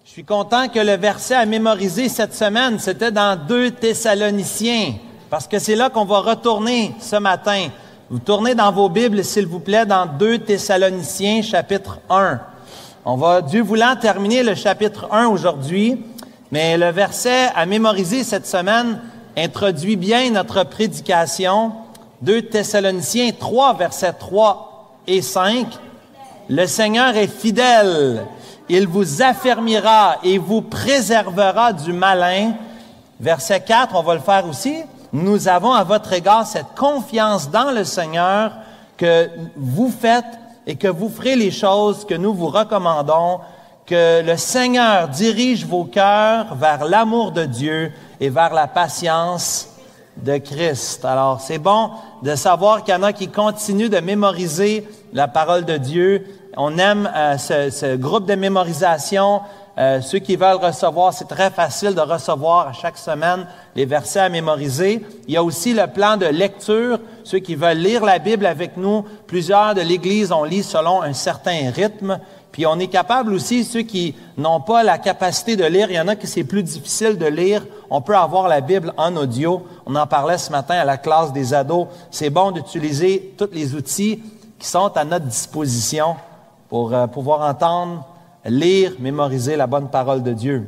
Je suis content que le verset à mémoriser cette semaine, c'était dans 2 Thessaloniciens, parce que c'est là qu'on va retourner ce matin. Vous tournez dans vos Bibles, s'il vous plaît, dans 2 Thessaloniciens, chapitre 1. On va, Dieu voulant, terminer le chapitre 1 aujourd'hui, mais le verset à mémoriser cette semaine introduit bien notre prédication. 2 Thessaloniciens 3, versets 3 et 5. Le Seigneur est fidèle. Il vous affermira et vous préservera du malin. Verset 4, on va le faire aussi. Nous avons à votre égard cette confiance dans le Seigneur que vous faites et que vous ferez les choses que nous vous recommandons, que le Seigneur dirige vos cœurs vers l'amour de Dieu et vers la patience de Christ. Alors, c'est bon de savoir qu'il y en a qui continuent de mémoriser la parole de Dieu. On aime ce groupe de mémorisation. Ceux qui veulent recevoir, c'est très facile de recevoir à chaque semaine les versets à mémoriser. Il y a aussi le plan de lecture. Ceux qui veulent lire la Bible avec nous, plusieurs de l'Église, on lit selon un certain rythme. Puis on est capable aussi, ceux qui n'ont pas la capacité de lire, il y en a qui c'est plus difficile de lire, on peut avoir la Bible en audio. On en parlait ce matin à la classe des ados. C'est bon d'utiliser tous les outils qui sont à notre disposition pour pouvoir entendre, lire, mémoriser la bonne parole de Dieu.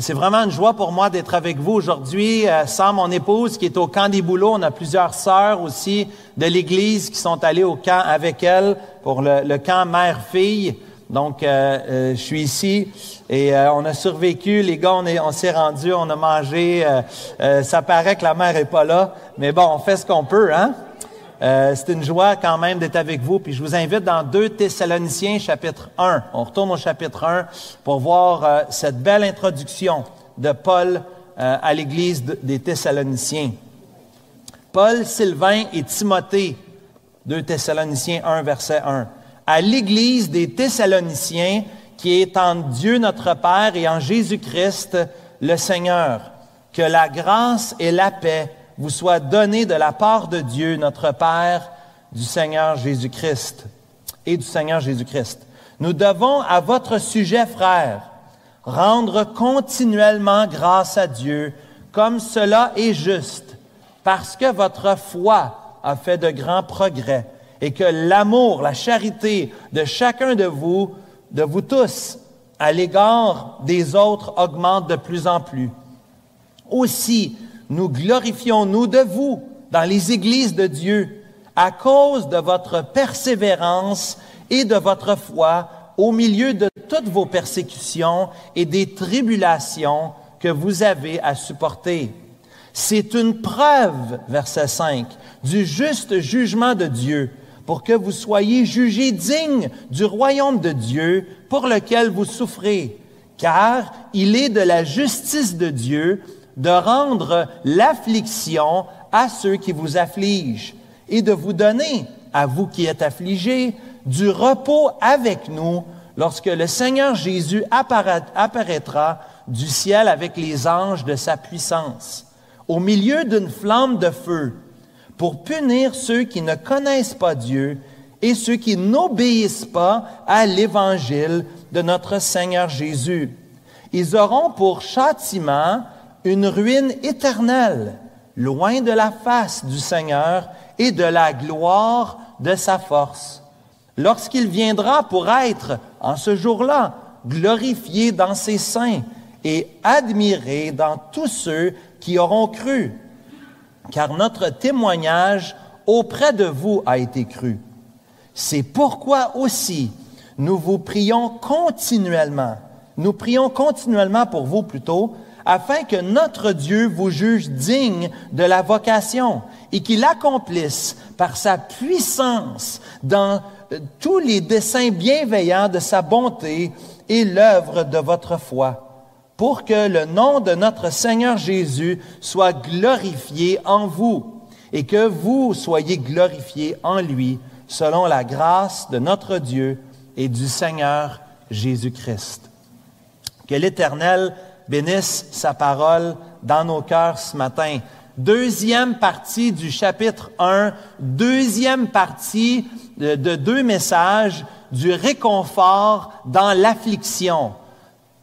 C'est vraiment une joie pour moi d'être avec vous aujourd'hui. Sans mon épouse qui est au camp des boulots, on a plusieurs sœurs aussi de l'Église qui sont allées au camp avec elle pour le camp mère-fille. Donc, je suis ici et on a survécu. Les gars, on s'est rendus, on a mangé. Ça paraît que la mère est pas là, mais bon, on fait ce qu'on peut, hein? C'est une joie quand même d'être avec vous. Puis je vous invite dans 2 Thessaloniciens, chapitre 1. On retourne au chapitre 1 pour voir cette belle introduction de Paul à l'Église des Thessaloniciens. Paul, Sylvain et Timothée, 2 Thessaloniciens 1, verset 1. À l'Église des Thessaloniciens qui est en Dieu notre Père et en Jésus-Christ le Seigneur, que la grâce et la paix vous soit donné de la part de Dieu, notre Père, du Seigneur Jésus-Christ et du Seigneur Jésus-Christ. Nous devons, à votre sujet, frères, rendre continuellement grâce à Dieu, comme cela est juste, parce que votre foi a fait de grands progrès et que l'amour, la charité de chacun de vous tous, à l'égard des autres augmente de plus en plus. Aussi, nous glorifions-nous de vous dans les églises de Dieu à cause de votre persévérance et de votre foi au milieu de toutes vos persécutions et des tribulations que vous avez à supporter. C'est une preuve, verset 5, du juste jugement de Dieu pour que vous soyez jugés dignes du royaume de Dieu pour lequel vous souffrez, car il est de la justice de Dieu de rendre l'affliction à ceux qui vous affligent et de vous donner, à vous qui êtes affligés, du repos avec nous lorsque le Seigneur Jésus apparaîtra du ciel avec les anges de sa puissance, au milieu d'une flamme de feu, pour punir ceux qui ne connaissent pas Dieu et ceux qui n'obéissent pas à l'Évangile de notre Seigneur Jésus. Ils auront pour châtiment une ruine éternelle, loin de la face du Seigneur et de la gloire de sa force, lorsqu'il viendra pour être, en ce jour-là, glorifié dans ses saints et admiré dans tous ceux qui auront cru, car notre témoignage auprès de vous a été cru. C'est pourquoi aussi nous prions continuellement pour vous plutôt, afin que notre Dieu vous juge digne de la vocation et qu'il accomplisse par sa puissance dans tous les desseins bienveillants de sa bonté et l'œuvre de votre foi, pour que le nom de notre Seigneur Jésus soit glorifié en vous et que vous soyez glorifiés en lui, selon la grâce de notre Dieu et du Seigneur Jésus-Christ. Que l'Éternel bénisse sa parole dans nos cœurs ce matin. Deuxième partie du chapitre 1, deuxième partie de 2 messages du réconfort dans l'affliction.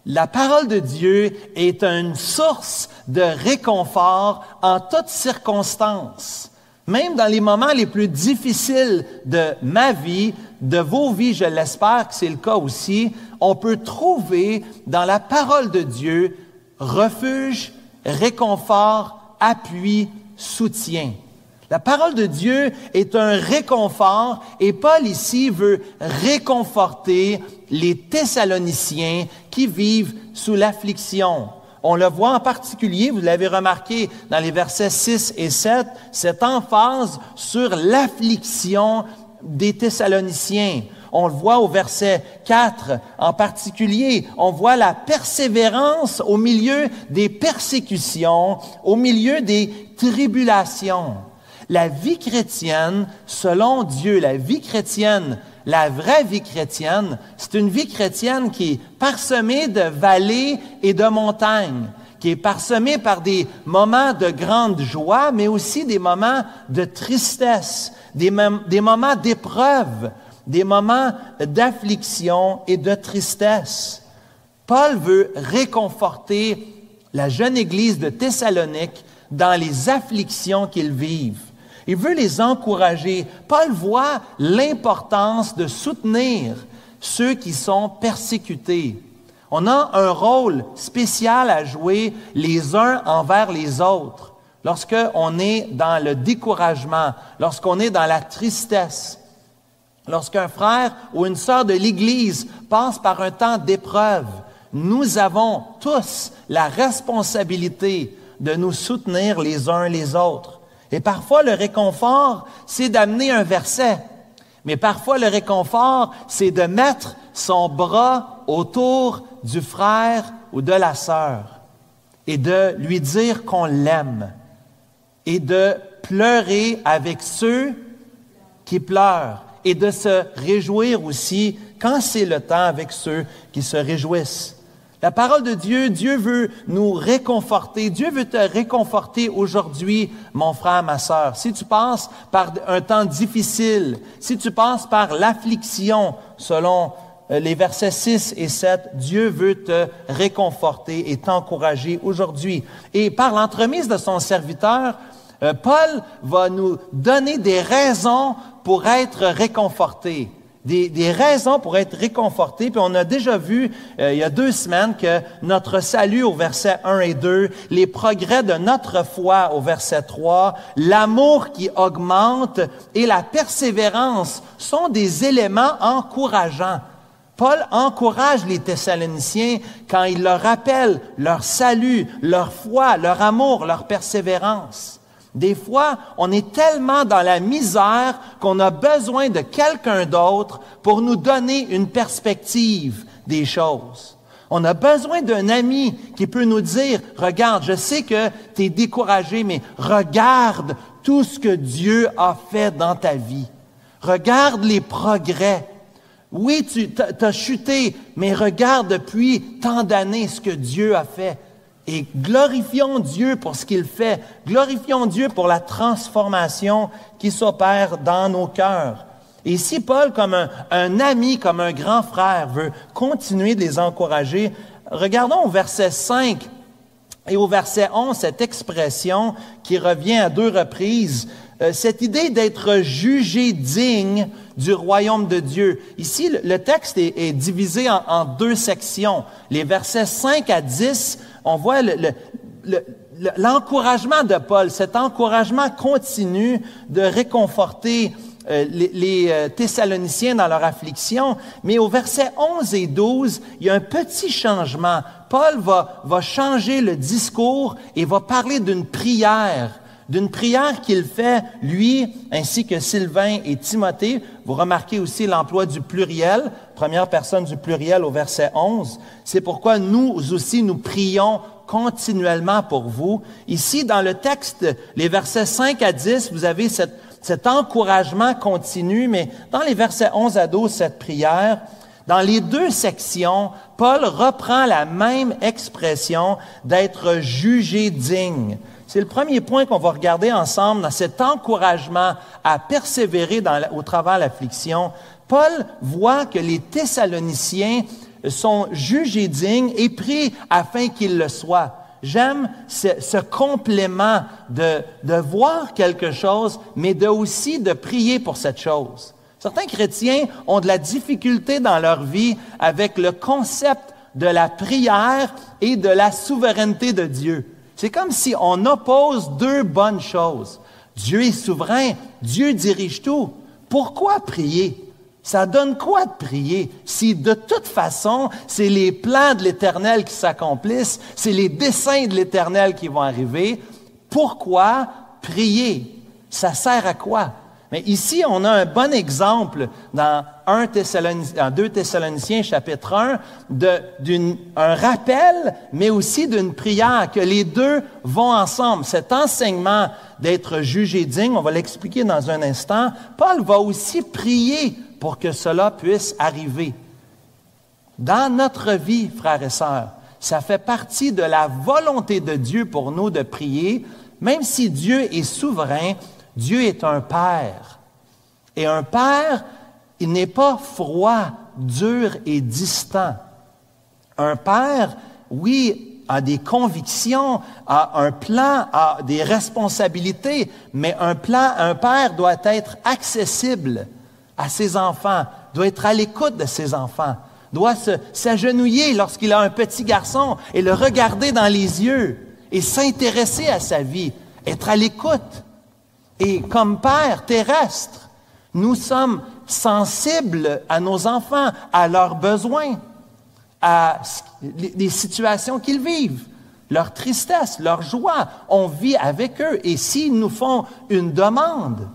La parole de Dieu est une source de réconfort en toutes circonstances. Même dans les moments les plus difficiles de ma vie, de vos vies, je l'espère que c'est le cas aussi, on peut trouver dans la parole de Dieu refuge, réconfort, appui, soutien. La parole de Dieu est un réconfort et Paul ici veut réconforter les Thessaloniciens qui vivent sous l'affliction. On le voit en particulier, vous l'avez remarqué dans les versets 6 et 7, cette emphase sur l'affliction des Thessaloniciens. On le voit au verset 4 en particulier. On voit la persévérance au milieu des persécutions, au milieu des tribulations. La vie chrétienne, selon Dieu, la vie chrétienne, la vraie vie chrétienne, c'est une vie chrétienne qui est parsemée de vallées et de montagnes, qui est parsemée par des moments de grande joie, mais aussi des moments de tristesse, des moments d'épreuve, des moments d'affliction et de tristesse. Paul veut réconforter la jeune Église de Thessalonique dans les afflictions qu'ils vivent. Il veut les encourager. Paul voit l'importance de soutenir ceux qui sont persécutés. On a un rôle spécial à jouer les uns envers les autres lorsqu'on est dans le découragement, lorsqu'on est dans la tristesse, lorsqu'un frère ou une sœur de l'Église passe par un temps d'épreuve. Nous avons tous la responsabilité de nous soutenir les uns les autres. Et parfois, le réconfort, c'est d'amener un verset. Mais parfois, le réconfort, c'est de mettre son bras autour du frère ou de la sœur et de lui dire qu'on l'aime et de pleurer avec ceux qui pleurent et de se réjouir aussi quand c'est le temps avec ceux qui se réjouissent. La parole de Dieu, Dieu veut nous réconforter. Dieu veut te réconforter aujourd'hui, mon frère, ma sœur. Si tu passes par un temps difficile, si tu passes par l'affliction, selon les versets 6 et 7, Dieu veut te réconforter et t'encourager aujourd'hui. Et par l'entremise de son serviteur, Paul va nous donner des raisons pour être réconfortés. Des raisons pour être réconfortés. Puis on a déjà vu, il y a 2 semaines, que notre salut au verset 1 et 2, les progrès de notre foi au verset 3, l'amour qui augmente et la persévérance sont des éléments encourageants. Paul encourage les Thessaloniciens quand il leur rappelle leur salut, leur foi, leur amour, leur persévérance. Des fois, on est tellement dans la misère qu'on a besoin de quelqu'un d'autre pour nous donner une perspective des choses. On a besoin d'un ami qui peut nous dire, regarde, je sais que tu es découragé, mais regarde tout ce que Dieu a fait dans ta vie. Regarde les progrès. Oui, tu as chuté, mais regarde depuis tant d'années ce que Dieu a fait. Et glorifions Dieu pour ce qu'il fait. Glorifions Dieu pour la transformation qui s'opère dans nos cœurs. Et ici, Paul, comme un ami, comme un grand frère, veut continuer de les encourager. Regardons au verset 5 et au verset 11, cette expression qui revient à 2 reprises. Cette idée d'être jugé digne du royaume de Dieu. Ici, le texte est divisé en 2 sections. Les versets 5 à 10, on voit l'encouragement de Paul, cet encouragement continu de réconforter les Thessaloniciens dans leur affliction. Mais au verset 11 et 12, il y a un petit changement. Paul va changer le discours et va parler d'une prière qu'il fait, lui, ainsi que Sylvain et Timothée. Vous remarquez aussi l'emploi du pluriel, première personne du pluriel au verset 11. C'est pourquoi nous aussi, nous prions continuellement pour vous. Ici, dans le texte, les versets 5 à 10, vous avez cet encouragement continu, mais dans les versets 11 à 12, cette prière, dans les 2 sections, Paul reprend la même expression d'être jugé digne. C'est le premier point qu'on va regarder ensemble dans cet encouragement à persévérer au travers de l'affliction. Paul voit que les Thessaloniciens sont jugés dignes et prient afin qu'ils le soient. J'aime ce complément de voir quelque chose, mais aussi de prier pour cette chose. Certains chrétiens ont de la difficulté dans leur vie avec le concept de la prière et de la souveraineté de Dieu. C'est comme si on oppose deux bonnes choses. Dieu est souverain, Dieu dirige tout. Pourquoi prier? Ça donne quoi de prier si de toute façon, c'est les plans de l'Éternel qui s'accomplissent, c'est les desseins de l'Éternel qui vont arriver? Pourquoi prier? Ça sert à quoi? Mais ici, on a un bon exemple dans 2 Thessaloniciens chapitre 1 un rappel, mais aussi d'une prière, que les deux vont ensemble. Cet enseignement d'être jugé digne, on va l'expliquer dans un instant, Paul va aussi prier pour que cela puisse arriver. Dans notre vie, frères et sœurs, ça fait partie de la volonté de Dieu pour nous de prier, même si Dieu est souverain. Dieu est un Père. Et un Père, il n'est pas froid, dur et distant. Un Père, oui, a des convictions, a un plan, a des responsabilités, mais un Père doit être accessible à ses enfants, doit être à l'écoute de ses enfants, doit s'agenouiller lorsqu'il a un petit garçon et le regarder dans les yeux et s'intéresser à sa vie, être à l'écoute. Et comme Père terrestre, nous sommes sensibles à nos enfants, à leurs besoins, à les situations qu'ils vivent, leur tristesse, leur joie. On vit avec eux. Et s'ils nous font une demande,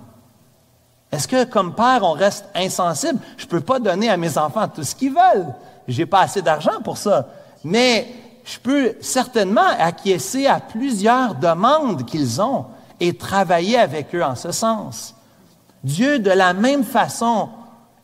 est-ce que comme père, on reste insensible? Je ne peux pas donner à mes enfants tout ce qu'ils veulent. Je n'ai pas assez d'argent pour ça. Mais je peux certainement acquiescer à plusieurs demandes qu'ils ont et travailler avec eux en ce sens. Dieu, de la même façon,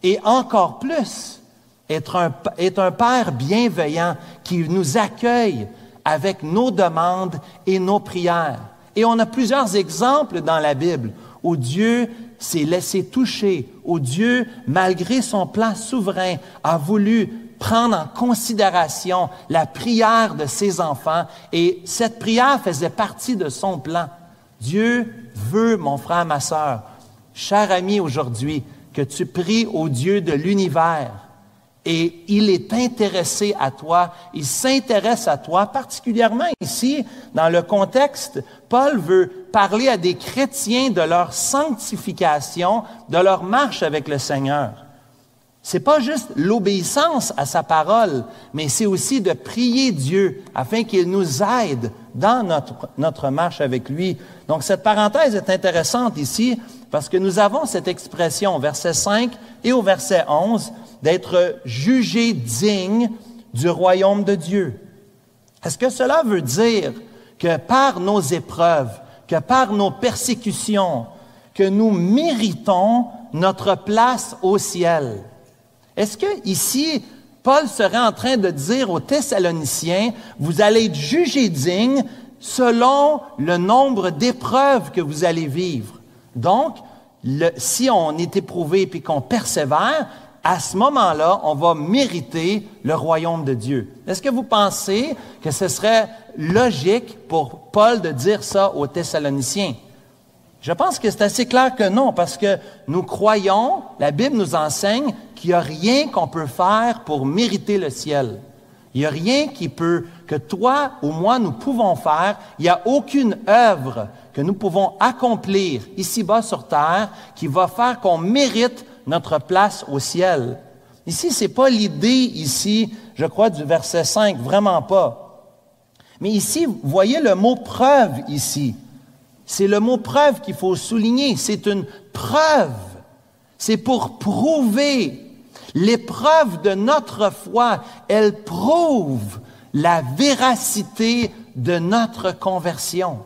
et encore plus, est un Père bienveillant qui nous accueille avec nos demandes et nos prières. Et on a plusieurs exemples dans la Bible où Dieu s'est laissé toucher, où Dieu, malgré son plan souverain, a voulu prendre en considération la prière de ses enfants, et cette prière faisait partie de son plan. Dieu veut, mon frère, ma sœur, cher ami aujourd'hui, que tu pries au Dieu de l'univers. Et il est intéressé à toi, il s'intéresse à toi, particulièrement ici, dans le contexte, Paul veut parler à des chrétiens de leur sanctification, de leur marche avec le Seigneur. C'est pas juste l'obéissance à sa parole, mais c'est aussi de prier Dieu afin qu'il nous aide dans notre marche avec lui. Donc, cette parenthèse est intéressante ici parce que nous avons cette expression au verset 5 et au verset 11 d'être jugés dignes du royaume de Dieu. Est-ce que cela veut dire que par nos épreuves, que par nos persécutions, que nous méritons notre place au ciel? Est-ce que ici, Paul serait en train de dire aux Thessaloniciens, vous allez être jugés dignes selon le nombre d'épreuves que vous allez vivre? Donc, si on est éprouvé et qu'on persévère, à ce moment-là, on va mériter le royaume de Dieu. Est-ce que vous pensez que ce serait logique pour Paul de dire ça aux Thessaloniciens? Je pense que c'est assez clair que non, parce que nous croyons, la Bible nous enseigne qu'il n'y a rien qu'on peut faire pour mériter le ciel. Il n'y a rien que toi ou moi nous pouvons faire. Il n'y a aucune œuvre que nous pouvons accomplir ici-bas sur terre qui va faire qu'on mérite notre place au ciel. Ici, c'est pas l'idée ici, je crois, du verset 5, vraiment pas. Mais ici, vous voyez le mot preuve ici. C'est le mot preuve qu'il faut souligner. C'est une preuve. C'est pour prouver. L'épreuve de notre foi, elle prouve la véracité de notre conversion.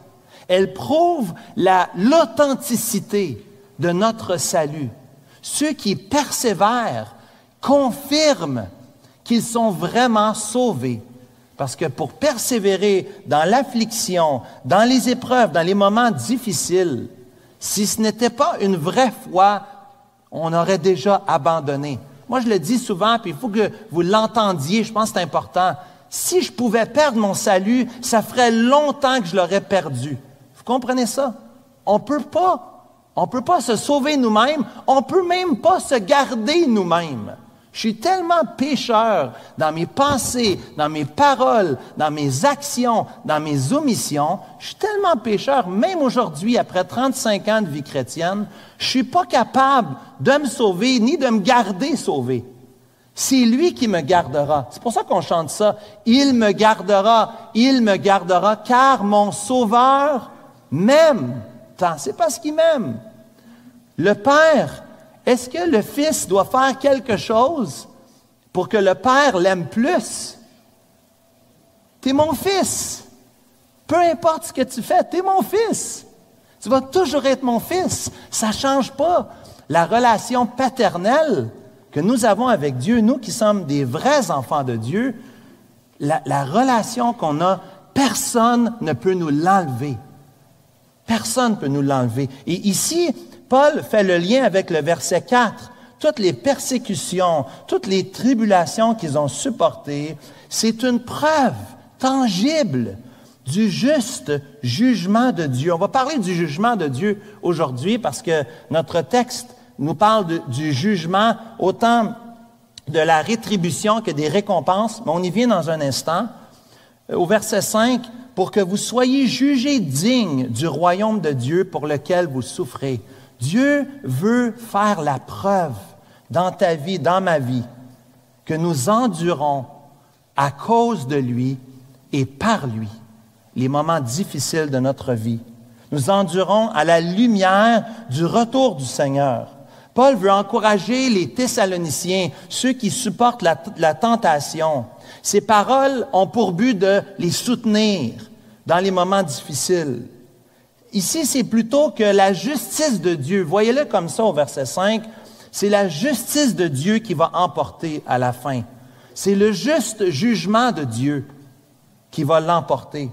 Elle prouve l'authenticité de notre salut. Ceux qui persévèrent confirment qu'ils sont vraiment sauvés. Parce que pour persévérer dans l'affliction, dans les épreuves, dans les moments difficiles, si ce n'était pas une vraie foi, on aurait déjà abandonné. Moi, je le dis souvent, puis il faut que vous l'entendiez, je pense que c'est important. Si je pouvais perdre mon salut, ça ferait longtemps que je l'aurais perdu. Vous comprenez ça? On peut pas se sauver nous-mêmes, on peut même pas se garder nous-mêmes. Je suis tellement pécheur dans mes pensées, dans mes paroles, dans mes actions, dans mes omissions. Je suis tellement pécheur, même aujourd'hui, après 35 ans de vie chrétienne, je suis pas capable de me sauver ni de me garder sauvé. C'est lui qui me gardera. C'est pour ça qu'on chante ça. Il me gardera, car mon Sauveur m'aime. Tant, c'est parce qu'il m'aime. Le Père, est-ce que le Fils doit faire quelque chose pour que le Père l'aime plus? T'es mon fils. Peu importe ce que tu fais, t'es mon fils. Tu vas toujours être mon fils. Ça ne change pas. La relation paternelle que nous avons avec Dieu, nous qui sommes des vrais enfants de Dieu, la relation qu'on a, personne ne peut nous l'enlever. Personne ne peut nous l'enlever. Et ici, Paul fait le lien avec le verset 4. Toutes les persécutions, toutes les tribulations qu'ils ont supportées, c'est une preuve tangible du juste jugement de Dieu. On va parler du jugement de Dieu aujourd'hui parce que notre texte nous parle du jugement, autant de la rétribution que des récompenses, mais on y vient dans un instant. Au verset 5, « Pour que vous soyez jugés dignes du royaume de Dieu pour lequel vous souffrez. » Dieu veut faire la preuve dans ta vie, dans ma vie, que nous endurons à cause de lui et par lui les moments difficiles de notre vie. Nous endurons à la lumière du retour du Seigneur. Paul veut encourager les Thessaloniciens, ceux qui supportent la tentation. Ces paroles ont pour but de les soutenir dans les moments difficiles. Ici, c'est plutôt que la justice de Dieu. Voyez-le comme ça au verset 5. C'est la justice de Dieu qui va emporter à la fin. C'est le juste jugement de Dieu qui va l'emporter.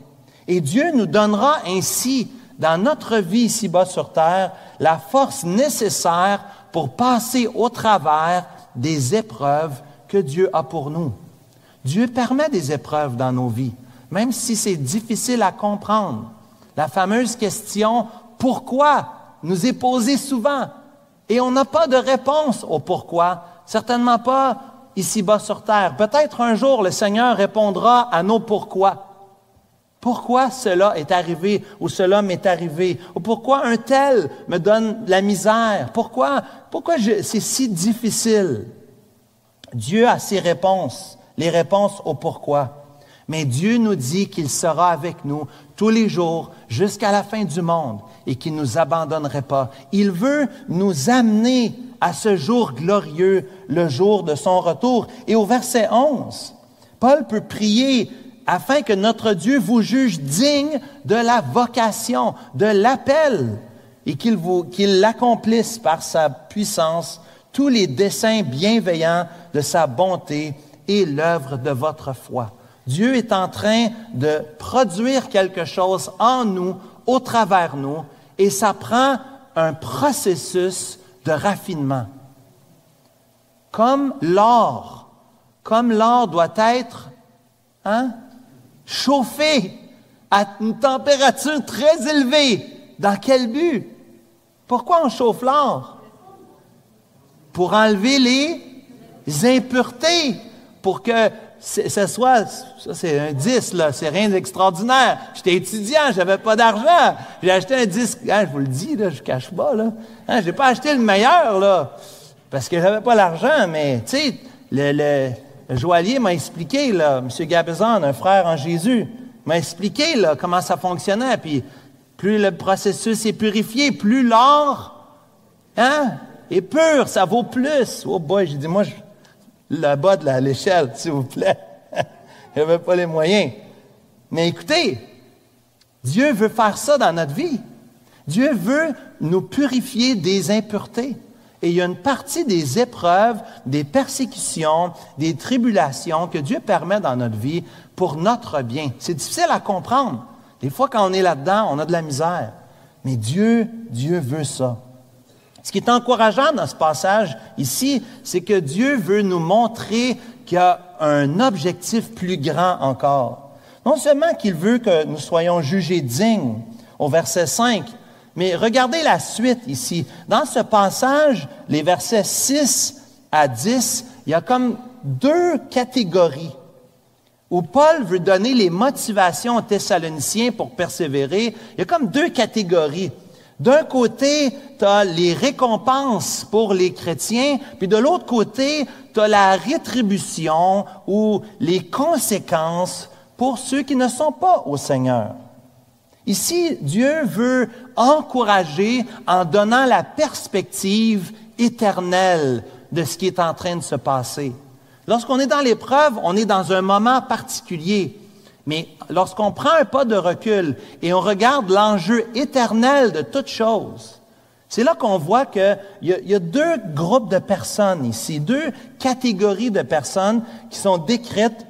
Et Dieu nous donnera ainsi, dans notre vie ici-bas sur terre, la force nécessaire pour passer au travers des épreuves que Dieu a pour nous. Dieu permet des épreuves dans nos vies, même si c'est difficile à comprendre. La fameuse question « Pourquoi ?» nous est posée souvent. Et on n'a pas de réponse au « pourquoi ». Certainement pas ici-bas sur terre. Peut-être un jour, le Seigneur répondra à nos « pourquoi ». Pourquoi cela est arrivé ou cela m'est arrivé? Ou pourquoi un tel me donne de la misère? Pourquoi c'est si difficile? Dieu a ses réponses, les réponses au « pourquoi ». Mais Dieu nous dit qu'il sera avec nous tous les jours jusqu'à la fin du monde et qu'il ne nous abandonnerait pas. Il veut nous amener à ce jour glorieux, le jour de son retour. Et au verset 11, Paul peut prier afin que notre Dieu vous juge digne de la vocation, de l'appel, et qu'il accomplisse par sa puissance tous les desseins bienveillants de sa bonté et l'œuvre de votre foi. Dieu est en train de produire quelque chose en nous, au travers nous, et ça prend un processus de raffinement. Comme l'or doit être chauffé à une température très élevée. Dans quel but? Pourquoi on chauffe l'or? Pour enlever les impuretés, pour que ça soit, ça c'est un 10, là, c'est rien d'extraordinaire. J'étais étudiant, j'avais pas d'argent. J'ai acheté un disque, je vous le dis, là, je cache pas, là. J'ai pas acheté le meilleur, là, parce que j'avais pas l'argent, mais, tu sais, le joaillier m'a expliqué, là, M. Gabezan, un frère en Jésus, m'a expliqué, là, comment ça fonctionnait, puis plus le processus est purifié, plus l'or, est pur, ça vaut plus. Oh boy, j'ai dit, moi, le bas de l'échelle, s'il vous plaît. Je n'avais pas les moyens. Mais écoutez, Dieu veut faire ça dans notre vie. Dieu veut nous purifier des impuretés. Et il y a une partie des épreuves, des persécutions, des tribulations que Dieu permet dans notre vie pour notre bien. C'est difficile à comprendre. Des fois, quand on est là-dedans, on a de la misère. Mais Dieu veut ça. Ce qui est encourageant dans ce passage ici, c'est que Dieu veut nous montrer qu'il y a un objectif plus grand encore. Non seulement qu'il veut que nous soyons jugés dignes, au verset 5, mais regardez la suite ici. Dans ce passage, les versets 6 à 10, il y a comme deux catégories où Paul veut donner les motivations aux Thessaloniciens pour persévérer. Il y a comme deux catégories. D'un côté, tu as les récompenses pour les chrétiens, puis de l'autre côté, tu as la rétribution ou les conséquences pour ceux qui ne sont pas au Seigneur. Ici, Dieu veut encourager en donnant la perspective éternelle de ce qui est en train de se passer. Lorsqu'on est dans l'épreuve, on est dans un moment particulier. Mais lorsqu'on prend un pas de recul et on regarde l'enjeu éternel de toute chose, c'est là qu'on voit qu'il y a deux groupes de personnes ici, deux catégories de personnes qui sont décrites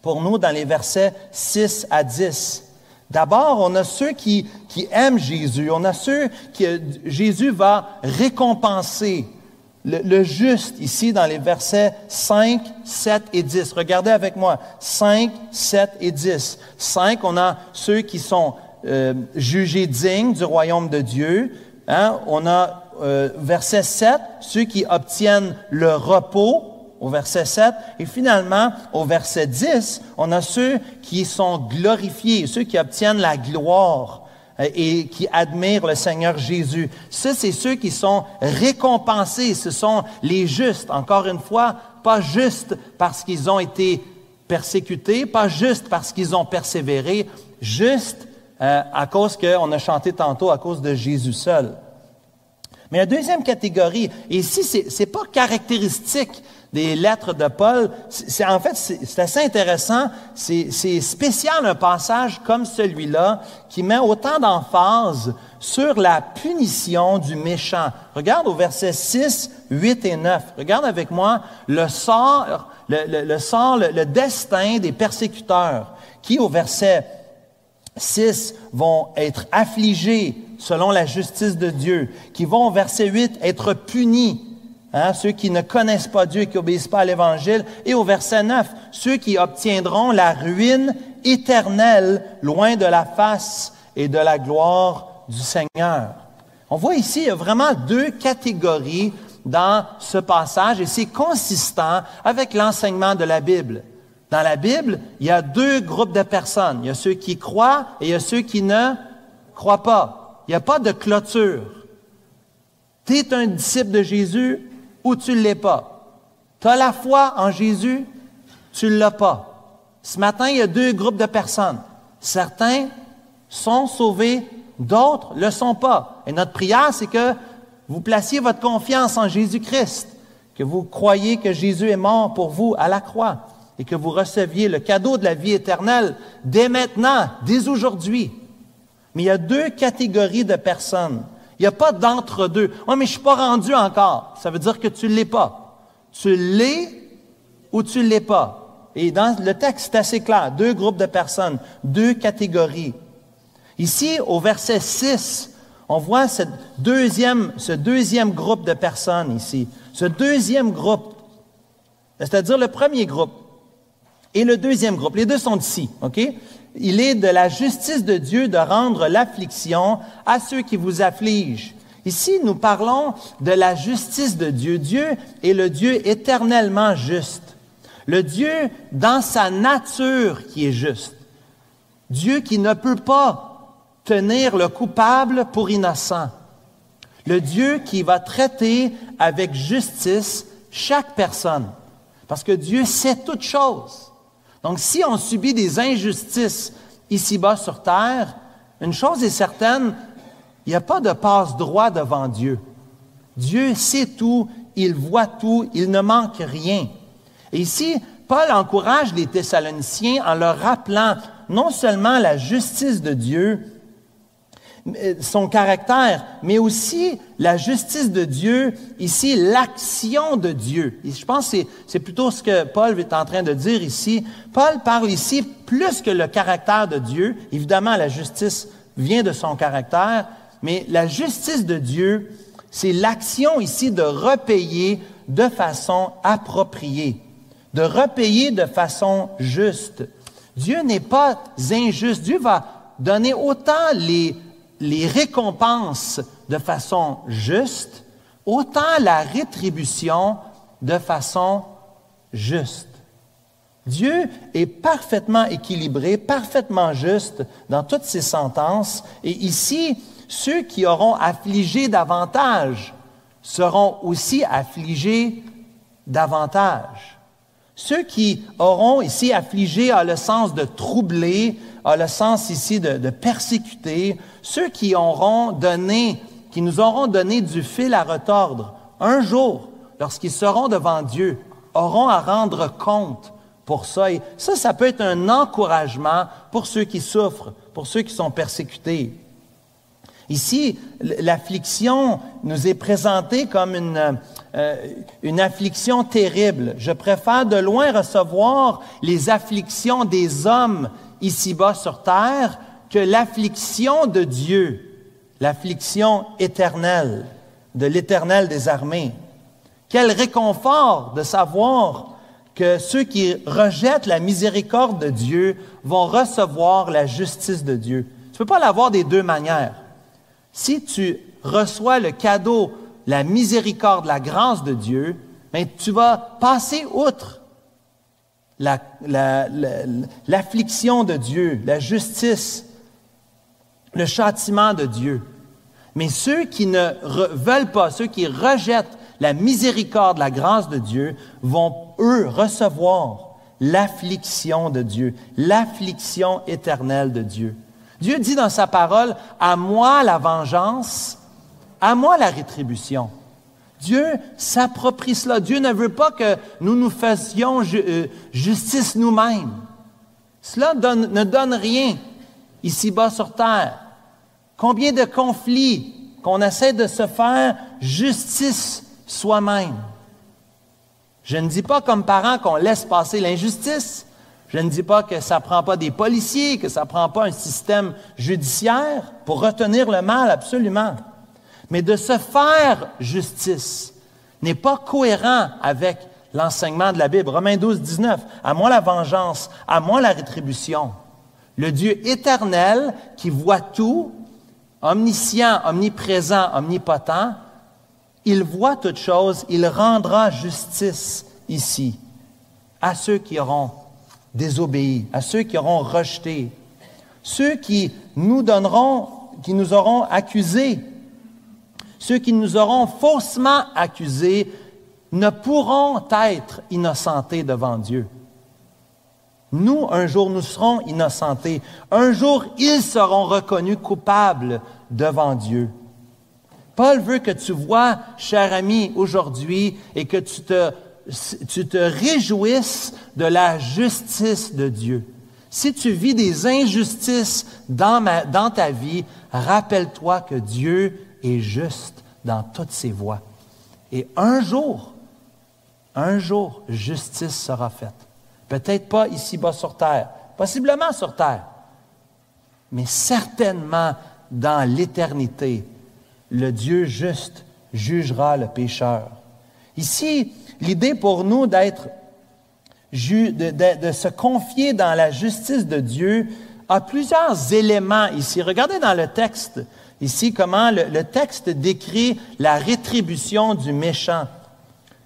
pour nous dans les versets 6 à 10. D'abord, on a ceux qui aiment Jésus, on a ceux que Jésus va récompenser. Le juste, ici, dans les versets 5, 7 et 10. Regardez avec moi. 5, 7 et 10. 5, on a ceux qui sont jugés dignes du royaume de Dieu. Hein? On a, verset 7, ceux qui obtiennent le repos, au verset 7. Et finalement, au verset 10, on a ceux qui sont glorifiés, ceux qui obtiennent la gloire et qui admirent le Seigneur Jésus. Ça, c'est ceux qui sont récompensés. Ce sont les justes. Encore une fois, pas juste parce qu'ils ont été persécutés, pas juste parce qu'ils ont persévéré, juste à cause qu'on a chanté tantôt, à cause de Jésus seul. Mais la deuxième catégorie, et ici, c'est pas caractéristique des lettres de Paul, c'est assez intéressant, c'est spécial un passage comme celui-là qui met autant d'emphase sur la punition du méchant. Regarde au verset 6, 8 et 9. Regarde avec moi le destin des persécuteurs qui, au verset 6, vont être affligés selon la justice de Dieu, qui vont, au verset 8, être punis. Hein, ceux qui ne connaissent pas Dieu et qui n'obéissent pas à l'Évangile. Et au verset 9, ceux qui obtiendront la ruine éternelle loin de la face et de la gloire du Seigneur. On voit ici, il y a vraiment deux catégories dans ce passage et c'est consistant avec l'enseignement de la Bible. Dans la Bible, il y a deux groupes de personnes. Il y a ceux qui croient et il y a ceux qui ne croient pas. Il n'y a pas de clôture. Tu es un disciple de Jésus ou tu ne l'es pas. Tu as la foi en Jésus, tu ne l'as pas. Ce matin, il y a deux groupes de personnes. Certains sont sauvés, d'autres ne le sont pas. Et notre prière, c'est que vous placiez votre confiance en Jésus-Christ, que vous croyez que Jésus est mort pour vous à la croix et que vous receviez le cadeau de la vie éternelle dès maintenant, dès aujourd'hui. Mais il y a deux catégories de personnes. Il n'y a pas d'entre-deux. « Oui, mais je ne suis pas rendu encore. » Ça veut dire que tu ne l'es pas. Tu l'es ou tu ne l'es pas. Et dans le texte, c'est assez clair. Deux groupes de personnes, deux catégories. Ici, au verset 6, on voit ce deuxième groupe de personnes ici. Ce deuxième groupe, c'est-à-dire le premier groupe et le deuxième groupe. Les deux sont ici, OK? Il est de la justice de Dieu de rendre l'affliction à ceux qui vous affligent. Ici, nous parlons de la justice de Dieu. Dieu est le Dieu éternellement juste. Le Dieu dans sa nature qui est juste. Dieu qui ne peut pas tenir le coupable pour innocent. Le Dieu qui va traiter avec justice chaque personne. Parce que Dieu sait toutes choses. Donc, si on subit des injustices ici-bas sur terre, une chose est certaine, il n'y a pas de passe-droit devant Dieu. Dieu sait tout, il voit tout, il ne manque rien. Et ici, Paul encourage les Thessaloniciens en leur rappelant non seulement la justice de Dieu, son caractère, mais aussi la justice de Dieu, ici, l'action de Dieu. Et je pense que c'est plutôt ce que Paul est en train de dire ici. Paul parle ici plus que le caractère de Dieu. Évidemment, la justice vient de son caractère, mais la justice de Dieu, C'est l'action ici de repayer de façon appropriée, de repayer de façon juste. Dieu n'est pas injuste. Dieu va donner autant les récompenses de façon juste, autant la rétribution de façon juste. Dieu est parfaitement équilibré, parfaitement juste dans toutes ses sentences. Et ici, ceux qui auront affligé davantage seront aussi affligés davantage. Ceux qui auront ici affligé a le sens de troubler, a le sens ici de persécuter. Ceux qui nous auront donné du fil à retordre, un jour, lorsqu'ils seront devant Dieu, auront à rendre compte pour ça. Et ça peut être un encouragement pour ceux qui souffrent, pour ceux qui sont persécutés. Ici, l'affliction nous est présentée comme une affliction terrible. Je préfère de loin recevoir les afflictions des hommes ici-bas sur terre que l'affliction de Dieu, l'affliction éternelle, de l'Éternel des armées. Quel réconfort de savoir que ceux qui rejettent la miséricorde de Dieu vont recevoir la justice de Dieu. Tu ne peux pas l'avoir des deux manières. Si tu reçois le cadeau, la miséricorde, la grâce de Dieu, bien, tu vas passer outre l'affliction de Dieu, la justice, le châtiment de Dieu. Mais ceux qui ne veulent pas, ceux qui rejettent la miséricorde, la grâce de Dieu, vont, eux, recevoir l'affliction de Dieu, l'affliction éternelle de Dieu. Dieu dit dans sa parole, « À moi la vengeance, à moi la rétribution. » Dieu s'approprie cela. Dieu ne veut pas que nous fassions justice nous-mêmes. Cela ne donne rien ici-bas sur terre. Combien de conflits qu'on essaie de se faire justice soi-même. Je ne dis pas comme parent qu'on laisse passer l'injustice. Je ne dis pas que ça ne prend pas des policiers, que ça ne prend pas un système judiciaire pour retenir le mal, absolument. Mais de se faire justice n'est pas cohérent avec l'enseignement de la Bible. Romains 12, 19. À moi la vengeance, à moi la rétribution. Le Dieu éternel qui voit tout, omniscient, omniprésent, omnipotent, il voit toutes choses, il rendra justice ici à ceux qui auront désobéi, à ceux qui auront rejeté, ceux qui nous auront accusés, ceux qui nous auront faussement accusés ne pourront être innocentés devant Dieu. Nous, un jour, nous serons innocentés. Un jour, ils seront reconnus coupables devant Dieu. Paul veut que tu vois, cher ami, aujourd'hui, et que tu te réjouisses de la justice de Dieu. Si tu vis des injustices dans ta vie, rappelle-toi que Dieu est juste dans toutes ses voies. Et un jour, justice sera faite. Peut-être pas ici-bas sur terre, possiblement sur terre, mais certainement dans l'éternité, le Dieu juste jugera le pécheur. Ici, l'idée pour nous de se confier dans la justice de Dieu a plusieurs éléments ici. Regardez dans le texte, ici, comment le texte décrit la rétribution du méchant,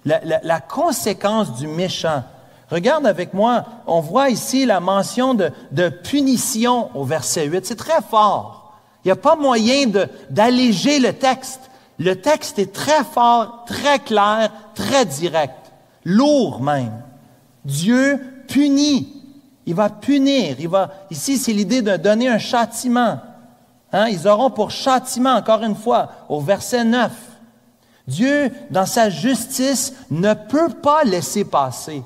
la conséquence du méchant. Regarde avec moi, on voit ici la mention de punition au verset 8. C'est très fort. Il n'y a pas moyen d'alléger le texte. Le texte est très fort, très clair, très direct, lourd même. Dieu punit. Il va punir. Ici, c'est l'idée de donner un châtiment. Ils auront pour châtiment, encore une fois, au verset 9. Dieu, dans sa justice, ne peut pas laisser passer.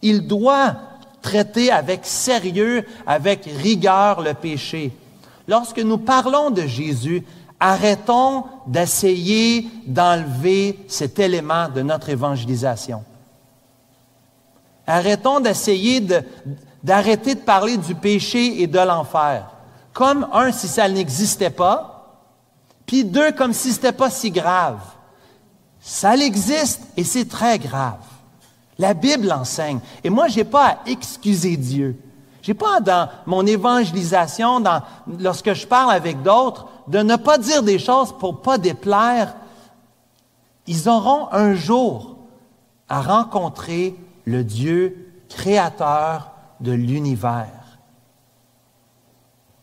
Il doit traiter avec sérieux, avec rigueur le péché. Lorsque nous parlons de Jésus, arrêtons d'essayer d'enlever cet élément de notre évangélisation. Arrêtons d'essayer d'arrêter de parler du péché et de l'enfer. Comme un, si ça n'existait pas, puis deux, comme si ce n'était pas si grave. Ça existe et c'est très grave. La Bible l'enseigne. Et moi, je n'ai pas à excuser Dieu. Je n'ai pas dans mon évangélisation, lorsque je parle avec d'autres, de ne pas dire des choses pour ne pas déplaire. Ils auront un jour à rencontrer le Dieu créateur de l'univers.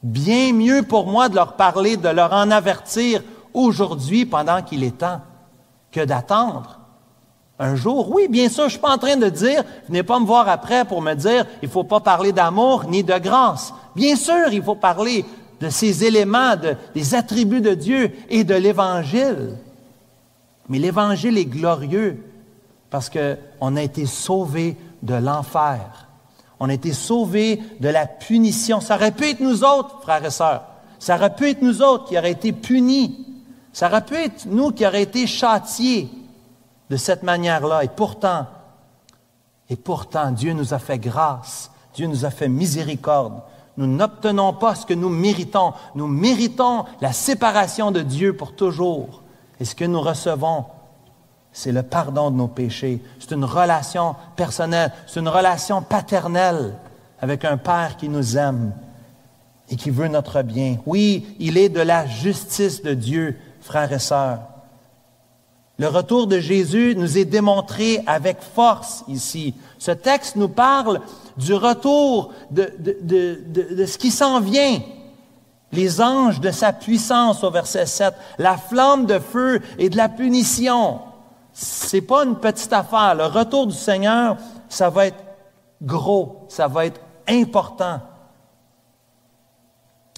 Bien mieux pour moi de leur parler, de leur en avertir aujourd'hui pendant qu'il est temps, que d'attendre. Un jour, oui, bien sûr, je ne suis pas en train de dire, venez pas me voir après pour me dire, il ne faut pas parler d'amour ni de grâce. Bien sûr, il faut parler de ces éléments, des attributs de Dieu et de l'Évangile. Mais l'Évangile est glorieux parce qu'on a été sauvés de l'enfer. On a été sauvés de la punition. Ça aurait pu être nous autres, frères et sœurs. Ça aurait pu être nous autres qui auraient été punis. Ça aurait pu être nous qui aurions été châtiés de cette manière-là. Et pourtant, Dieu nous a fait grâce. Dieu nous a fait miséricorde. Nous n'obtenons pas ce que nous méritons. Nous méritons la séparation de Dieu pour toujours. Et ce que nous recevons, c'est le pardon de nos péchés. C'est une relation personnelle, c'est une relation paternelle avec un Père qui nous aime et qui veut notre bien. Oui, il est de la justice de Dieu, frères et sœurs. Le retour de Jésus nous est démontré avec force ici. Ce texte nous parle du retour de ce qui s'en vient. Les anges de sa puissance au verset 7, la flamme de feu et de la punition. C'est pas une petite affaire. Le retour du Seigneur, ça va être gros, ça va être important.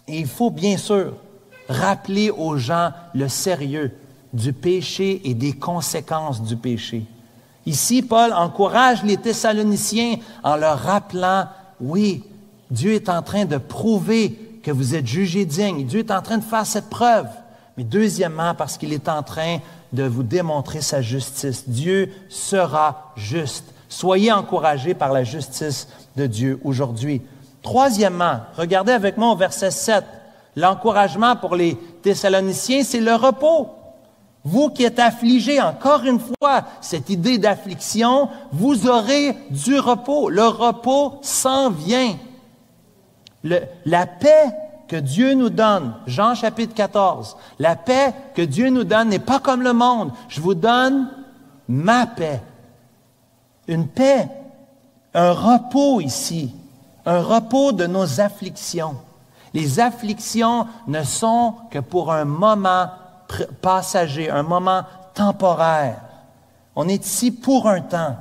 Et il faut bien sûr rappeler aux gens le sérieux du péché et des conséquences du péché. Ici, Paul encourage les Thessaloniciens en leur rappelant, oui, Dieu est en train de prouver que vous êtes jugés dignes. Dieu est en train de faire cette preuve. Mais deuxièmement, parce qu'il est en train de vous démontrer sa justice. Dieu sera juste. Soyez encouragés par la justice de Dieu aujourd'hui. Troisièmement, regardez avec moi au verset 7. L'encouragement pour les Thessaloniciens, c'est le repos. Vous qui êtes affligés, encore une fois, cette idée d'affliction, vous aurez du repos. Le repos s'en vient. La paix que Dieu nous donne, Jean chapitre 14, la paix que Dieu nous donne n'est pas comme le monde. Je vous donne ma paix. Une paix, un repos ici, un repos de nos afflictions. Les afflictions ne sont que pour un moment passager, un moment temporaire. On est ici pour un temps.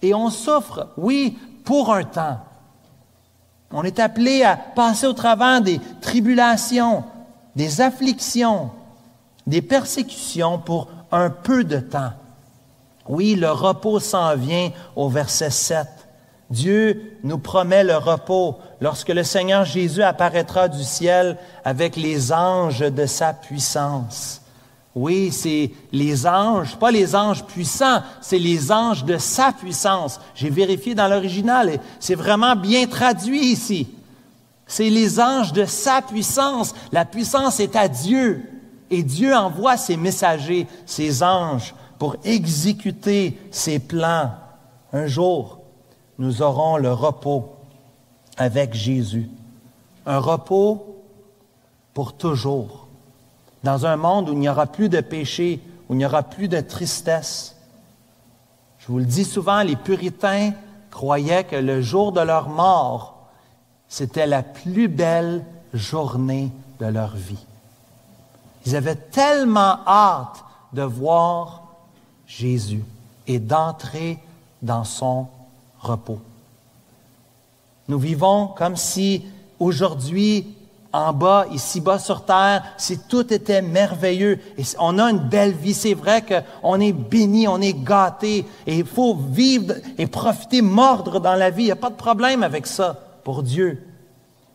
Et on souffre, oui, pour un temps. On est appelé à passer au travers des tribulations, des afflictions, des persécutions pour un peu de temps. Oui, le repos s'en vient au verset 7. Dieu nous promet le repos lorsque le Seigneur Jésus apparaîtra du ciel avec les anges de sa puissance. Oui, c'est les anges, pas les anges puissants, c'est les anges de sa puissance. J'ai vérifié dans l'original et c'est vraiment bien traduit ici. C'est les anges de sa puissance. La puissance est à Dieu. Et Dieu envoie ses messagers, ses anges, pour exécuter ses plans. Un jour, nous aurons le repos avec Jésus. Un repos pour toujours. Dans un monde où il n'y aura plus de péché, où il n'y aura plus de tristesse. Je vous le dis souvent, les puritains croyaient que le jour de leur mort, c'était la plus belle journée de leur vie. Ils avaient tellement hâte de voir Jésus et d'entrer dans son repos. Nous vivons comme si aujourd'hui, en bas, ici-bas sur terre, si tout était merveilleux. Et on a une belle vie. C'est vrai qu'on est béni, on est gâté. Et il faut vivre et profiter, mordre dans la vie. Il n'y a pas de problème avec ça pour Dieu.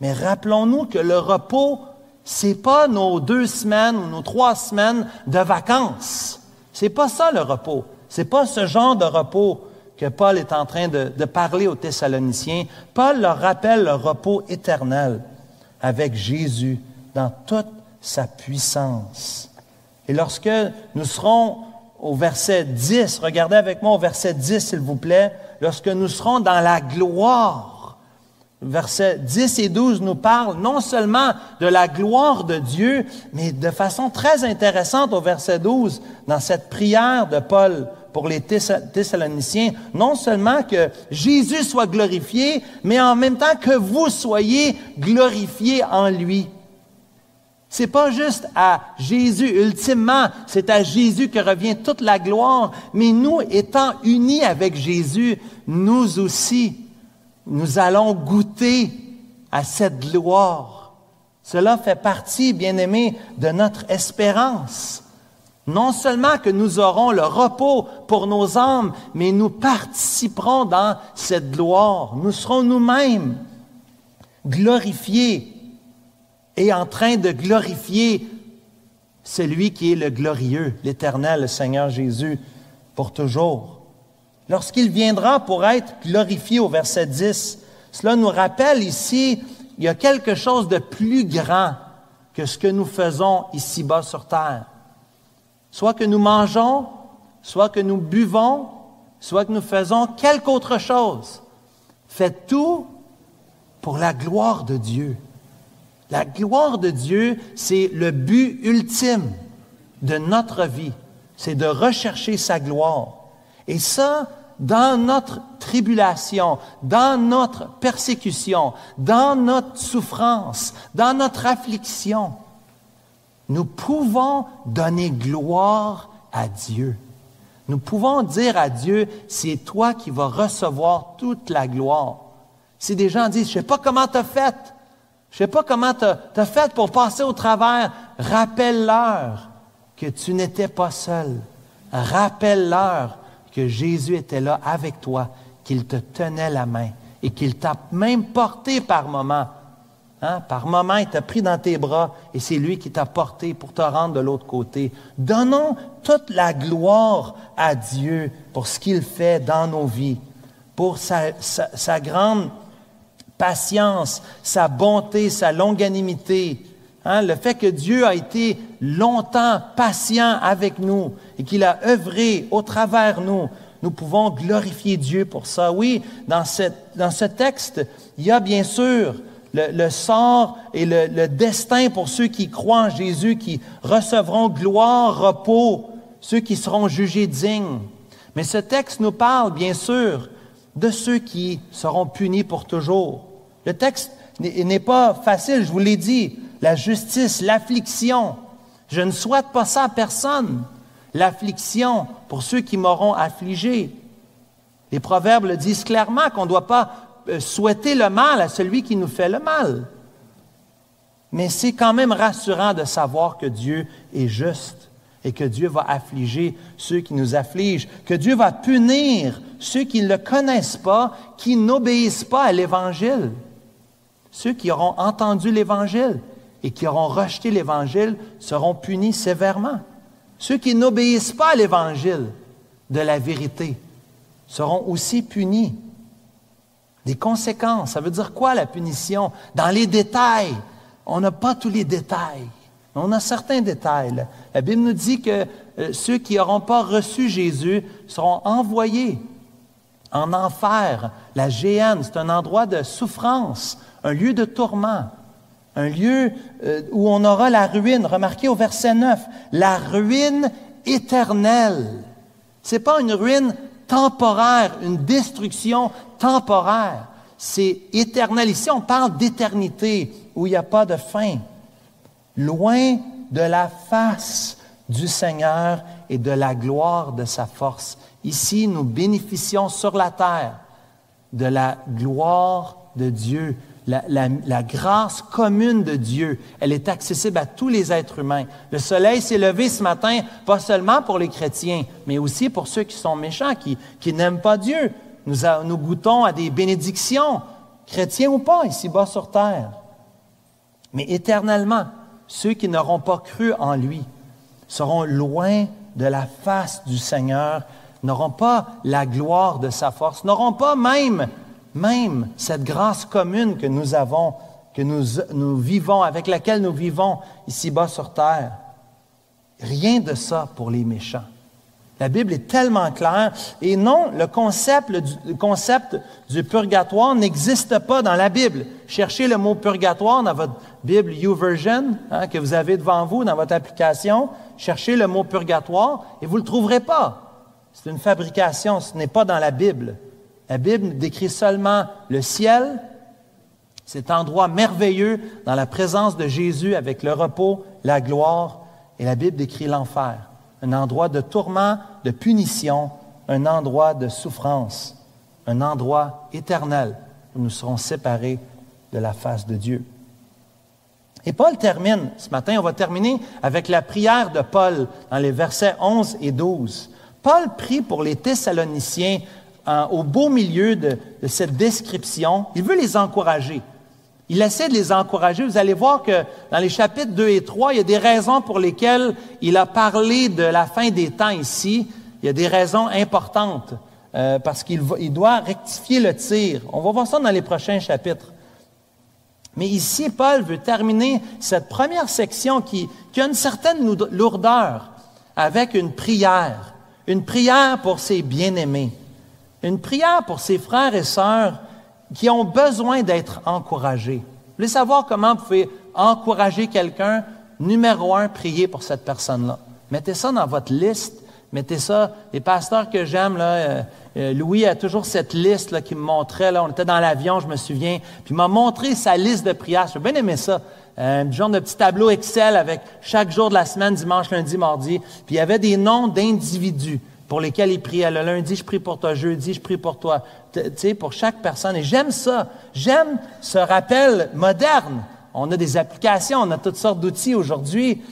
Mais rappelons-nous que le repos, c'est pas nos 2 semaines ou nos 3 semaines de vacances. C'est pas ça le repos. C'est pas ce genre de repos que Paul est en train de parler aux Thessaloniciens. Paul leur rappelle le repos éternel avec Jésus dans toute sa puissance. Et lorsque nous serons au verset 10. Regardez avec moi au verset 10, s'il vous plaît. Lorsque nous serons dans la gloire. Versets 10 et 12 nous parlent non seulement de la gloire de Dieu, mais de façon très intéressante au verset 12, dans cette prière de Paul pour les Thessaloniciens, non seulement que Jésus soit glorifié, mais en même temps que vous soyez glorifiés en lui. C'est pas juste à Jésus, ultimement, c'est à Jésus que revient toute la gloire, mais nous, étant unis avec Jésus, nous aussi, nous allons goûter à cette gloire. Cela fait partie, bien-aimés, de notre espérance. Non seulement que nous aurons le repos pour nos âmes, mais nous participerons dans cette gloire. Nous serons nous-mêmes glorifiés et en train de glorifier celui qui est le glorieux, l'Éternel, le Seigneur Jésus, pour toujours. Lorsqu'il viendra pour être glorifié au verset 10, cela nous rappelle ici, il y a quelque chose de plus grand que ce que nous faisons ici-bas sur terre. Soit que nous mangeons, soit que nous buvons, soit que nous faisons quelque autre chose. Faites tout pour la gloire de Dieu. La gloire de Dieu, c'est le but ultime de notre vie. C'est de rechercher sa gloire. Et ça, dans notre tribulation, dans notre persécution, dans notre souffrance, dans notre affliction, nous pouvons donner gloire à Dieu. Nous pouvons dire à Dieu, c'est toi qui vas recevoir toute la gloire. Si des gens disent, je ne sais pas comment tu as fait, je ne sais pas comment tu as fait pour passer au travers, rappelle-leur que tu n'étais pas seul. Rappelle-leur que Jésus était là avec toi, qu'il te tenait la main et qu'il t'a même porté par moments. Par moments, il t'a pris dans tes bras et c'est lui qui t'a porté pour te rendre de l'autre côté. Donnons toute la gloire à Dieu pour ce qu'il fait dans nos vies, pour sa grande patience, sa bonté, sa longanimité. Le fait que Dieu a été longtemps patient avec nous et qu'il a œuvré au travers nous, nous pouvons glorifier Dieu pour ça. Oui, dans ce texte, il y a bien sûr le sort et le destin pour ceux qui croient en Jésus, qui recevront gloire, repos, ceux qui seront jugés dignes. Mais ce texte nous parle, bien sûr, de ceux qui seront punis pour toujours. Le texte n'est pas facile, je vous l'ai dit. La justice, l'affliction. Je ne souhaite pas ça à personne. L'affliction pour ceux qui m'auront affligé. Les proverbes le disent clairement qu'on ne doit pas souhaiter le mal à celui qui nous fait le mal. Mais c'est quand même rassurant de savoir que Dieu est juste et que Dieu va affliger ceux qui nous affligent, que Dieu va punir ceux qui ne le connaissent pas, qui n'obéissent pas à l'Évangile. Ceux qui auront entendu l'Évangile et qui auront rejeté l'Évangile seront punis sévèrement. Ceux qui n'obéissent pas à l'Évangile de la vérité seront aussi punis. Des conséquences, ça veut dire quoi la punition? Dans les détails, on n'a pas tous les détails, mais on a certains détails. La Bible nous dit que ceux qui n'auront pas reçu Jésus seront envoyés en enfer. La géhenne, c'est un endroit de souffrance, un lieu de tourment, un lieu où on aura la ruine. Remarquez au verset 9, la ruine éternelle. Ce n'est pas une ruine temporaire, une destruction temporaire. C'est éternel. Ici, on parle d'éternité, où il n'y a pas de fin. Loin de la face du Seigneur et de la gloire de sa force. Ici, nous bénéficions sur la terre de la gloire de Dieu, la grâce commune de Dieu. Elle est accessible à tous les êtres humains. Le soleil s'est levé ce matin, pas seulement pour les chrétiens, mais aussi pour ceux qui sont méchants, qui n'aiment pas Dieu. Nous goûtons à des bénédictions, chrétiens ou pas, ici-bas sur terre. Mais éternellement, ceux qui n'auront pas cru en lui seront loin de la face du Seigneur, n'auront pas la gloire de sa force, n'auront pas même cette grâce commune que nous avons, que nous vivons, avec laquelle nous vivons ici-bas sur terre. Rien de ça pour les méchants. La Bible est tellement claire. Et non, le concept du purgatoire n'existe pas dans la Bible. Cherchez le mot purgatoire dans votre Bible YouVersion, que vous avez devant vous dans votre application. Cherchez le mot purgatoire et vous ne le trouverez pas. C'est une fabrication, ce n'est pas dans la Bible. La Bible décrit seulement le ciel, cet endroit merveilleux dans la présence de Jésus avec le repos, la gloire. Et la Bible décrit l'enfer, un endroit de tourment, de punition, un endroit de souffrance, un endroit éternel où nous serons séparés de la face de Dieu. Et Paul termine, ce matin, on va terminer avec la prière de Paul dans les versets 11 et 12. Paul prie pour les Thessaloniciens au beau milieu de cette description. Il veut les encourager. Il essaie de les encourager. Vous allez voir que dans les chapitres 2 et 3, il y a des raisons pour lesquelles il a parlé de la fin des temps ici. Il y a des raisons importantes parce qu'il doit rectifier le tir. On va voir ça dans les prochains chapitres. Mais ici, Paul veut terminer cette première section qui a une certaine lourdeur avec une prière pour ses bien-aimés, une prière pour ses frères et sœurs qui ont besoin d'être encouragés. Vous voulez savoir comment vous pouvez encourager quelqu'un? Numéro 1, priez pour cette personne-là. Mettez ça dans votre liste. Mettez ça. Les pasteurs que j'aime, là, Louis a toujours cette liste là, qu'il me montrait. Là, on était dans l'avion, je me souviens. Puis il m'a montré sa liste de prières. J'ai bien aimé ça. Un genre de petit tableau Excel avec chaque jour de la semaine, dimanche, lundi, mardi. Puis il y avait des noms d'individus pour lesquels il priait. Le lundi, je prie pour toi. Jeudi, je prie pour toi. Tu sais, pour chaque personne. Et j'aime ça. J'aime ce rappel moderne. On a des applications, on a toutes sortes d'outils aujourd'hui.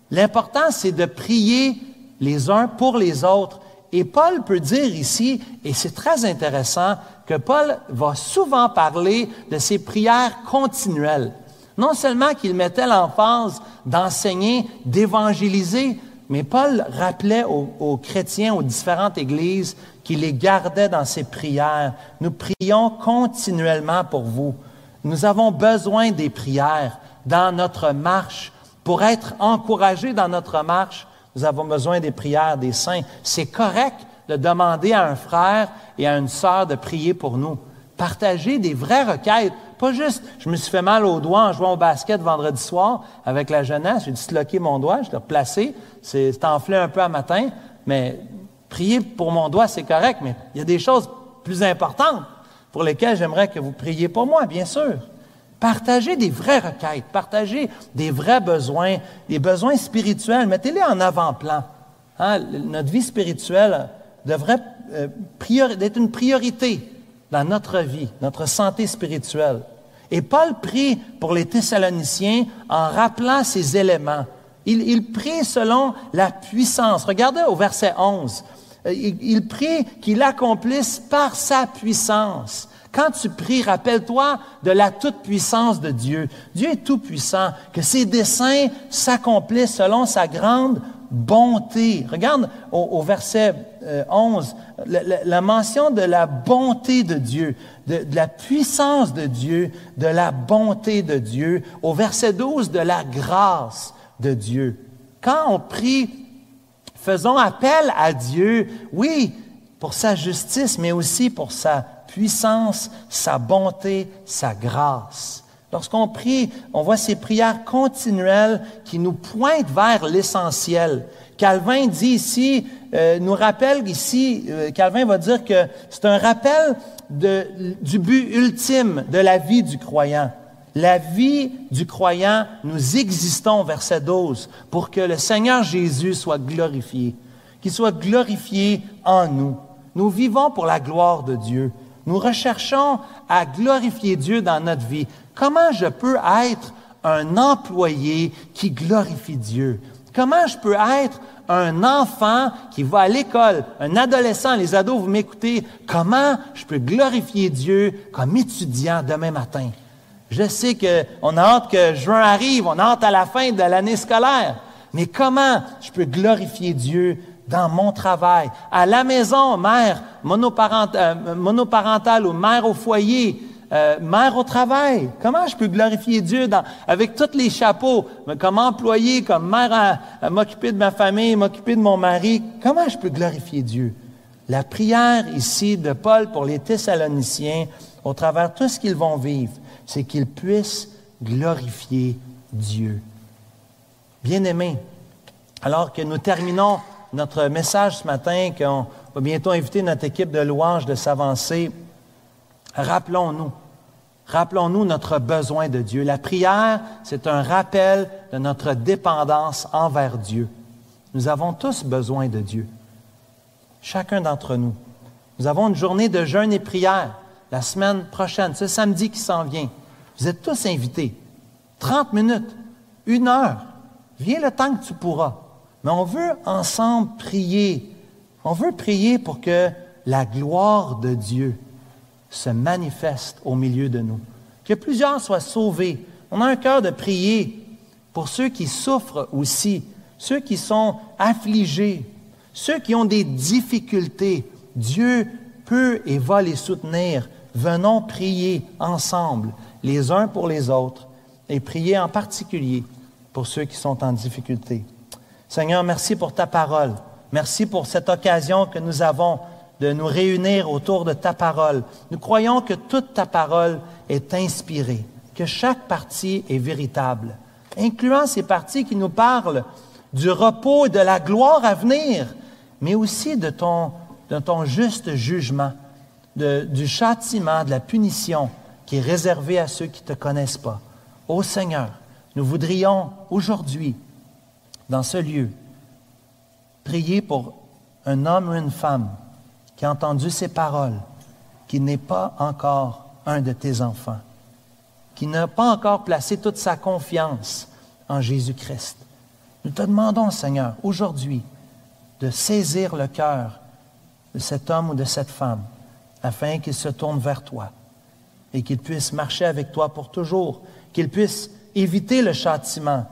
L'important, c'est de prier les uns pour les autres. Et Paul peut dire ici, et c'est très intéressant, que Paul va souvent parler de ces prières continuelles. Non seulement qu'il mettait l'emphase d'enseigner, d'évangéliser, mais Paul rappelait aux chrétiens, aux différentes églises, qu'il les gardait dans ses prières. Nous prions continuellement pour vous. Nous avons besoin des prières dans notre marche. Pour être encouragés dans notre marche, nous avons besoin des prières des saints. C'est correct de demander à un frère et à une sœur de prier pour nous. Partager des vraies requêtes. Pas juste, je me suis fait mal au doigt en jouant au basket vendredi soir avec la jeunesse. J'ai disloqué mon doigt, je l'ai replacé. C'est enflé un peu à matin. Mais prier pour mon doigt, c'est correct. Mais il y a des choses plus importantes pour lesquelles j'aimerais que vous priez pour moi, bien sûr. Partagez des vraies requêtes, partagez des vrais besoins, des besoins spirituels, mettez-les en avant-plan. Notre vie spirituelle devrait être une priorité dans notre vie, notre santé spirituelle. Et Paul prie pour les Thessaloniciens en rappelant ces éléments. Il prie selon la puissance. Regardez au verset 11. Il prie qu'il accomplisse par sa puissance. Quand tu pries, rappelle-toi de la toute-puissance de Dieu. Dieu est tout-puissant, que ses desseins s'accomplissent selon sa grande bonté. Regarde au verset 11, la mention de la bonté de Dieu, de la puissance de Dieu, de la bonté de Dieu. Au verset 12, de la grâce de Dieu. Quand on prie, faisons appel à Dieu, oui, pour sa justice, mais aussi pour sa puissance, sa bonté, sa grâce. Lorsqu'on prie, on voit ces prières continuelles qui nous pointent vers l'essentiel. Calvin dit ici, nous rappelle ici, Calvin va dire que c'est un rappel du but ultime de la vie du croyant. La vie du croyant, nous existons, verset 12, pour que le Seigneur Jésus soit glorifié, qu'il soit glorifié en nous. Nous vivons pour la gloire de Dieu. Nous recherchons à glorifier Dieu dans notre vie. Comment je peux être un employé qui glorifie Dieu? Comment je peux être un enfant qui va à l'école, un adolescent, les ados, vous m'écoutez, comment je peux glorifier Dieu comme étudiant demain matin? Je sais qu'on a hâte que juin arrive, on a hâte à la fin de l'année scolaire, mais comment je peux glorifier Dieu dans mon travail, à la maison, mère monoparentale ou mère au foyer, mère au travail. Comment je peux glorifier Dieu avec tous les chapeaux? Mais comme employé, comme mère à m'occuper de ma famille, m'occuper de mon mari. Comment je peux glorifier Dieu? La prière ici de Paul pour les Thessaloniciens, au travers de tout ce qu'ils vont vivre, c'est qu'ils puissent glorifier Dieu. Bien-aimés, alors que nous terminons notre message ce matin, qu'on va bientôt inviter notre équipe de louanges de s'avancer, rappelons-nous notre besoin de Dieu. La prière, c'est un rappel de notre dépendance envers Dieu. Nous avons tous besoin de Dieu. Chacun d'entre nous. Nous avons une journée de jeûne et prière la semaine prochaine, ce samedi qui s'en vient. Vous êtes tous invités. 30 minutes, 1 heure. Viens le temps que tu pourras. Mais on veut ensemble prier. On veut prier pour que la gloire de Dieu se manifeste au milieu de nous. Que plusieurs soient sauvés. On a un cœur de prier pour ceux qui souffrent aussi, ceux qui sont affligés, ceux qui ont des difficultés. Dieu peut et va les soutenir. Venons prier ensemble, les uns pour les autres, et prier en particulier pour ceux qui sont en difficulté. Seigneur, merci pour ta parole. Merci pour cette occasion que nous avons de nous réunir autour de ta parole. Nous croyons que toute ta parole est inspirée, que chaque partie est véritable, incluant ces parties qui nous parlent du repos et de la gloire à venir, mais aussi de ton juste jugement, du châtiment, de la punition qui est réservée à ceux qui ne te connaissent pas. Ô Seigneur, nous voudrions aujourd'hui, dans ce lieu, prier pour un homme ou une femme qui a entendu ces paroles, qui n'est pas encore un de tes enfants, qui n'a pas encore placé toute sa confiance en Jésus-Christ. Nous te demandons, Seigneur, aujourd'hui, de saisir le cœur de cet homme ou de cette femme, afin qu'il se tourne vers toi et qu'il puisse marcher avec toi pour toujours, qu'il puisse éviter le châtiment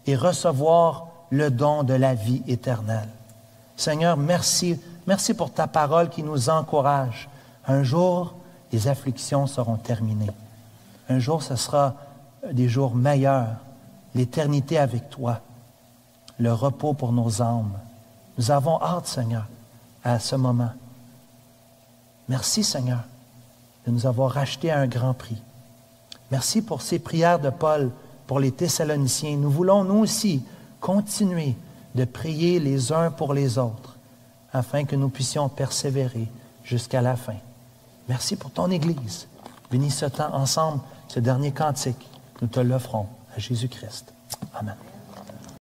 et recevoir le don de la vie éternelle. Seigneur, merci pour ta parole qui nous encourage. Un jour, les afflictions seront terminées. Un jour, ce sera des jours meilleurs, l'éternité avec toi, le repos pour nos âmes. Nous avons hâte, Seigneur, à ce moment. Merci, Seigneur, de nous avoir rachetés à un grand prix. Merci pour ces prières de Paul pour les Thessaloniciens. Nous voulons, nous aussi, continuer de prier les uns pour les autres, afin que nous puissions persévérer jusqu'à la fin. Merci pour ton Église. Bénis ce temps ensemble, ce dernier cantique. Nous te l'offrons à Jésus-Christ. Amen.